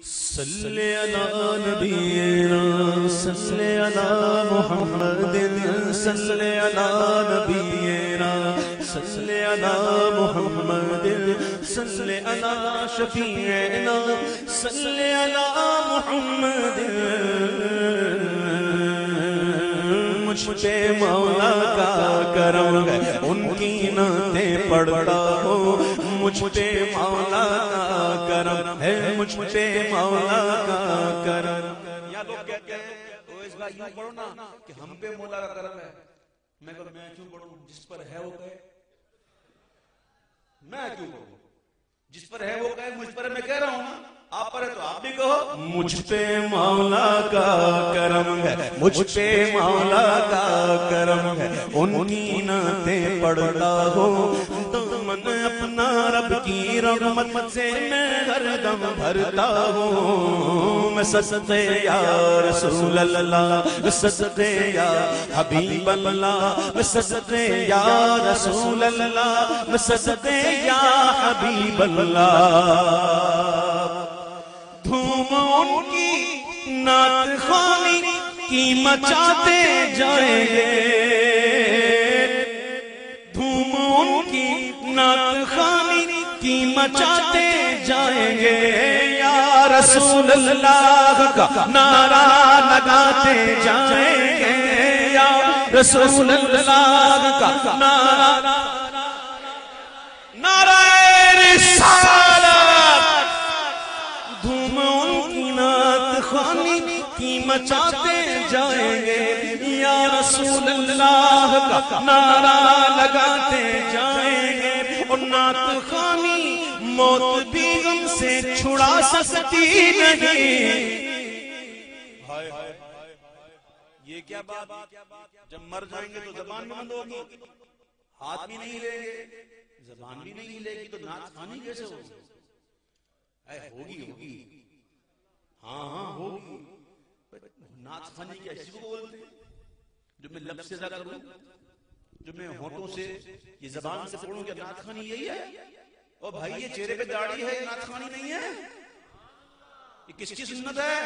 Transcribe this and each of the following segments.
صلی علی نبینا صلی علی محمد صلی علی نبینا صلی علی محمد صلی علی شفیعنا صلی علی محمد مجھ پہ مولا کا کرم ہے ان کی نعتیں پڑھتا ہوں مجھ پہ مولا کا کرم ہے مجھ پہ مولا کا کرم یا لوگ کہتے ہیں تو اس بار یوں پڑھو نا کہ ہم پہ مولا کا کرم ہے. میں کہوں میں کیوں پڑھوں جس پر ہے وہ کہے. میں کیوں پڑھوں جس پر ہے وہ کہے. مجھ پر میں کہہ رہا ہوں نا آپ پر ہے تو آپ بھی کہو. مجھ پہ مولا کا کرم ہے مجھ پہ مولا کا کرم ہے ان کی نعتیں پڑھتا ہوں دامن اپنا رب کی رحمت سے میں ہر دم بھرتا ہوں میں صدقے یا رسول اللہ صدقے یا حبیب اللہ میں صدقے یا رسول اللہ میں صدقے یا حبیب اللہ. دھوم ان کی نعت خوانی کی مچاتے جائیں گے دھوم ان کی نعت خوانی کی مچاتے جائیں گے یا رسول اللہ کا نعرہ لگاتے جائیں گے یا رسول اللہ کا نعرہ نعرہ رسالت خوانی کی مچاتے جائیں گے یا رسول اللہ کا نعرہ لگاتے جائیں گے اور نعت خوانی موت بھی غم سے چھڑا سکتی نہیں. یہ کیا بات. جب مر جائیں گے تو زبان بھی بند ہوگی ہاتھ بھی نہیں ہلے گے زبان بھی نہیں ہلے گی تو نعت خوانی کیسے ہوگی. ہوگی ہاں ہوگی. نعت خوانی کیا اسی کو بولتے ہیں جو میں لب سے ادا کروں جو میں ہونٹوں سے یہ زبان سے پڑھوں کہ نعت خوانی یہی ہے. اور بھائی یہ چہرے پہ داڑھی ہے یہ نعت خوانی نہیں ہے. یہ کس کی سنت ہے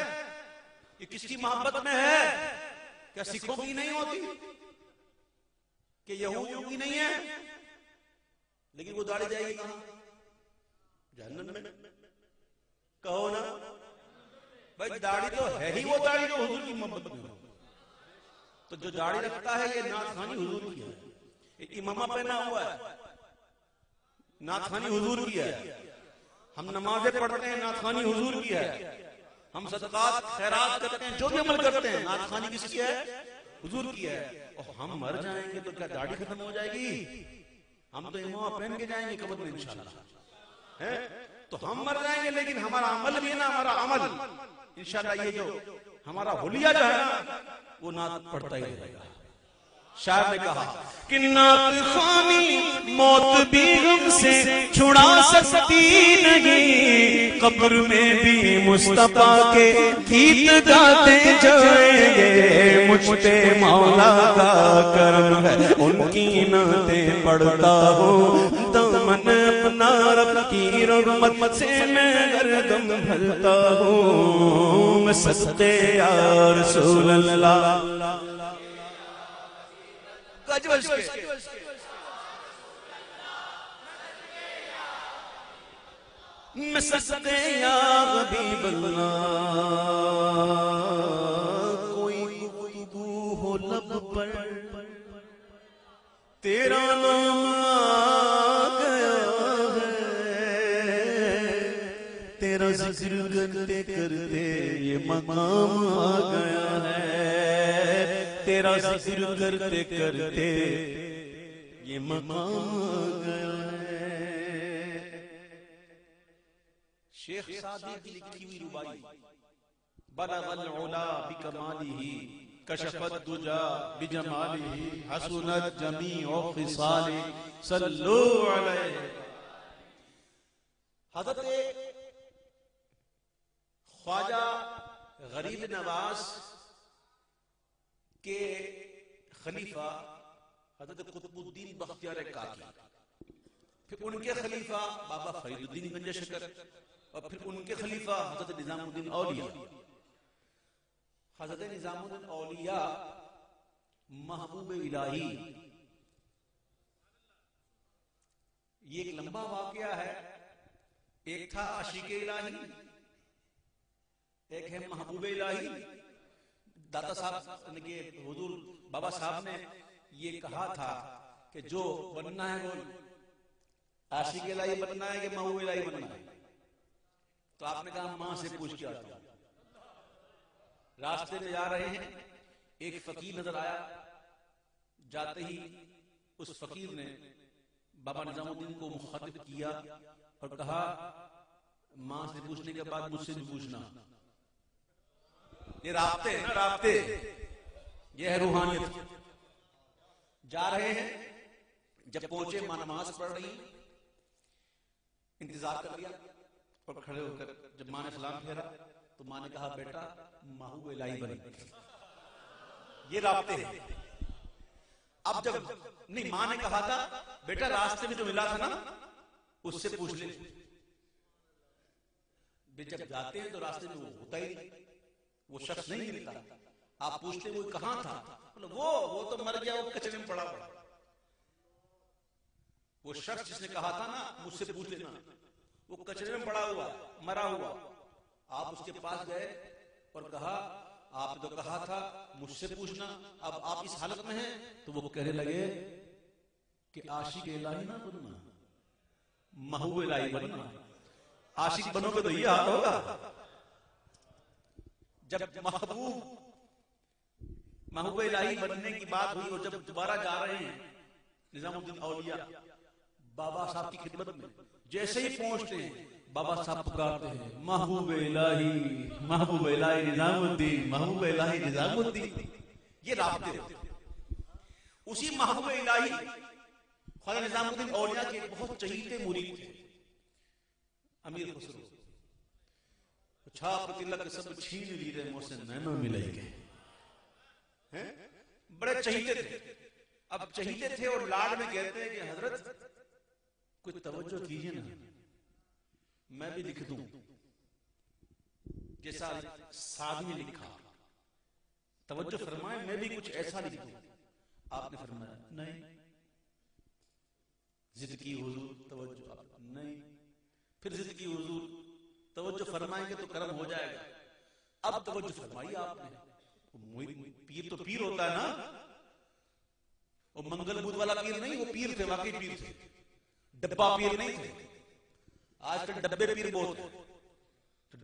یہ کس کی محبت میں ہے. کیا سکھوں کی نہیں ہوتی کہ یہودیوں کی نہیں ہے. لیکن وہ داڑھی جائے گی کہاں جہنم میں. کہو نا بھائی داڑھی تو ہے ہی وہ داڑھی جو حضور کی محبت میں ہو. تو جو داڑھی رکھتا ہے یہ نعت خوانی حضور کی ہے. ایک امامہ پہنا ہوا ہے نعت خوانی حضور کی ہے. ہم نمازیں پڑھتے ہیں نعت خوانی حضور کی ہے. ہم صدقات خیرات کرتے ہیں جو بھی عمل کرتے ہیں نعت خوانی کس کی ہے حضور کی ہے. اور ہم مر جائیں گے تو کیا داڑھی ختم ہو جائے گی. ہم تو امامہ پہن کے جائیں گے قبر میں انشاءاللہ. تو ہم مر جائیں گے لیکن ہمارا عمل بھی ہے نا ہمارا عمل انشاءاللہ یہ جو ہمارا حلیہ جو ہے نا وہ نعت پڑھتا ہی رہے گا. شاعر نے کہا کہ نعت خوانی موت بھی غم سے چھڑا سکتی نہیں قبر میں بھی مصطفیٰ کے گیت گاتے جائیں گے. مجھ پہ مولا کا کرم ہے ان کی نعتیں پڑھتا ہوں دامن اپنا رب کی رحمت سے میں گردن بھرتا ہوں میں صدقے یا رسول اللہ میں صدقے یا حبیب اللہ. کوئی گفتگو ہو لب پر تیرا نام آ گیا ہے تیرا ذکر کرتے کرتے یہ مقام آ گیا ہے تیرا ذکر کرتے کرتے یہ مقام آ گیا ہے. شیخ سعدی کی لکھی ہوئی ربائی بلغ العلا بکمالہ کشف الدجا بجمالہ حسنت جمیع خصالہ صلو علیہ. حضرت خواجہ غریب نواز کے خلیفہ حضرت قطب الدین بختیار کاکی، پھر ان کے خلیفہ بابا فرید الدین گنج شکر، اور پھر ان کے خلیفہ حضرت نظام الدین اولیاء. حضرت نظام الدین اولیاء محبوب الہی. یہ ایک لمبا واقعہ ہے. ایک تھا عاشق الہی، ایک ہے محبوب الہی. داتا صاحب نے حضور بابا صاحب نے یہ کہا تھا کہ جو بننا ہے وہ عاشق الہی بننا ہے کہ محبوب الہی بننا ہے. تو آپ نے کہا ماں سے پوچھ کے آتا ہوں. راستے میں جا رہے ہیں، ایک فقیر نظر آیا. جاتے ہی اس فقیر نے بابا نظام الدین کو مخاطب کیا اور کہا ماں سے پوچھنے کے بعد مجھ سے بھی پوچھنا. یہ رابطے ہیں نا، رابطے. یہ ہے روحانیت. جا رہے ہیں، جب پہنچے ماں نماز پڑھ رہی، انتظار کر لیا اور کھڑے ہو کر جب ماں نے سلام پھیرا تو ماں نے کہا بیٹا محبوب الہی بنی. یہ رابطے ہیں. اب جب نہیں، ماں نے کہا تھا بیٹا راستے میں جو ملا تھا نا اس سے پوچھ لے. جب جاتے ہیں تو راستے میں وہ ہوتا ہی نہیں، وہ شخص نہیں ملتا. آپ پوچھتے وہ کہاں تھا، وہ تو مر گیا، وہ کچرے میں پڑا پڑا. وہ شخص جس نے کہا تھا نا مجھ سے پوچھ لینا، وہ کچرے میں پڑا ہوا، مرا ہوا. آپ اس کے پاس گئے اور کہا آپ تو کہا تھا مجھ سے پوچھنا، اب آپ اس حالت میں ہیں. تو وہ کہنے لگے کہ عاشق الہی نہ بننا، محبوب الہی بننا. عاشق بنو گے تو یہ حال ہوگا. جب محبوب الہی بننے کی بات ہوئی اور جب دوبارہ جا رہے ہیں نظام الدین اولیاء بابا صاحب کی خدمت میں، جیسے ہی پہنچتے ہیں بابا صاحب پکارتے ہیں محبوب الہی، محبوب الہی نظام الدین، محبوب الہی نظام الدین. یہ رابطے ہوتے. اسی محبوب الہی خواجہ نظام الدین اولیاء کے بہت چہیتے مرید تھے امیر خسرو. چھاپ تلک سب چھین لیے مجھ سے نینو ملے گے. بڑے چہیتے تھے. اب چہیتے تھے اور لاڈ میں کہتے ہیں کہ حضرت کوئی توجہ کیجئے نا، میں بھی لکھ دوں جیسا سعدی نے لکھا. توجہ فرمائے میں بھی کچھ ایسا لکھ دوں. آپ نے فرمایا نہیں. ضد کی حضور توجہ نہیں. پھر ضد کی حضور توجہ فرمائیں گے تو کرم ہو جائے گا. اب توجہ فرمائی آپ نے. پیر تو پیر ہوتا ہے نا، وہ منگل بدھ والا پیر نہیں، وہ پیر تھے، واقعی پیر تھے، ڈبا پیر نہیں تھے. آج کل ڈبے پیر بہت ہیں،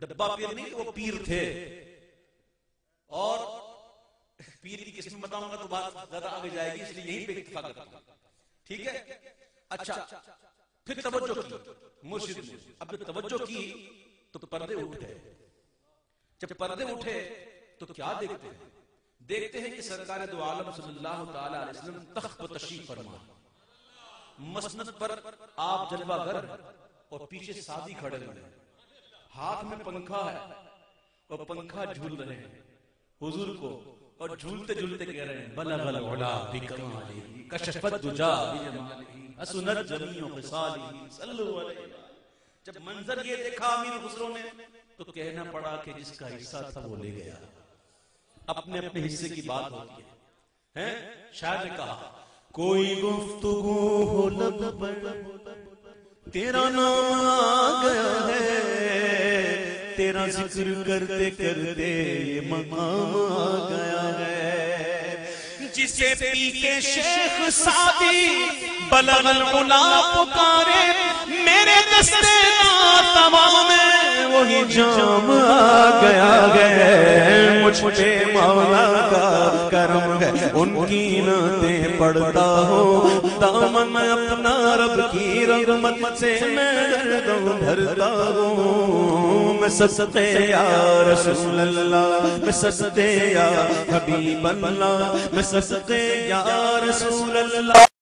ڈبا پیر نہیں، وہ پیر تھے. اور پیر کی قسم بتاؤں گا تو بات زیادہ آگے جائے گی، اس لیے یہیں پہ اتفاق کرتا ہوں. ٹھیک ہے. اچھا پھر توجہ کی مرشد نے. اب جب توجہ کی تو پردے اٹھے. جب پردے اٹھے تو کیا دیکھتے ہیں؟ دیکھتے ہیں کہ سرکار دو عالم صلی اللہ تعالی علیہ وسلم تخت پر تشریف فرما، مسند پر آپ جلوہ گر اور پیچھے سادی کھڑے ہوئے، ہاتھ میں پنکھا ہے اور پنکھا جھول رہے ہیں حضور کو، اور جھولتے جھولتے کہہ رہے ہیں بلغ العلا بکمالہ کشف الدجا بجمالہ حسنت جمیع خصالہ صلو علیہ. جب منظر یہ دیکھا امیر خسرو نے تو کہنا پڑا کہ جس کا حصہ تھا وہ لے گیا. اپنے اپنے حصے کی بات ہوتی ہے. شاعر نے کہا کوئی گفتگو ہو لب پر تیرا نام آ گیا ہے، تیرا ذکر کرتے کرتے یہ مقام آ گیا ہے. جسے پی کے شیخ سعدی بلغ العلا پکارے، میرے دستے ناتواں میں وہی جام آ گیا ہے. مجھ پہ مولا کا کرم ہے، ان کی نعتیں پڑھتا ہوں، دامن اپنا رب کی رحمت سے میں گردوں بھرتا ہوں. میں صدقے یا رسول اللہ، میں صدقے یا حبیب اللہ، میں صدقے یا رسول اللہ.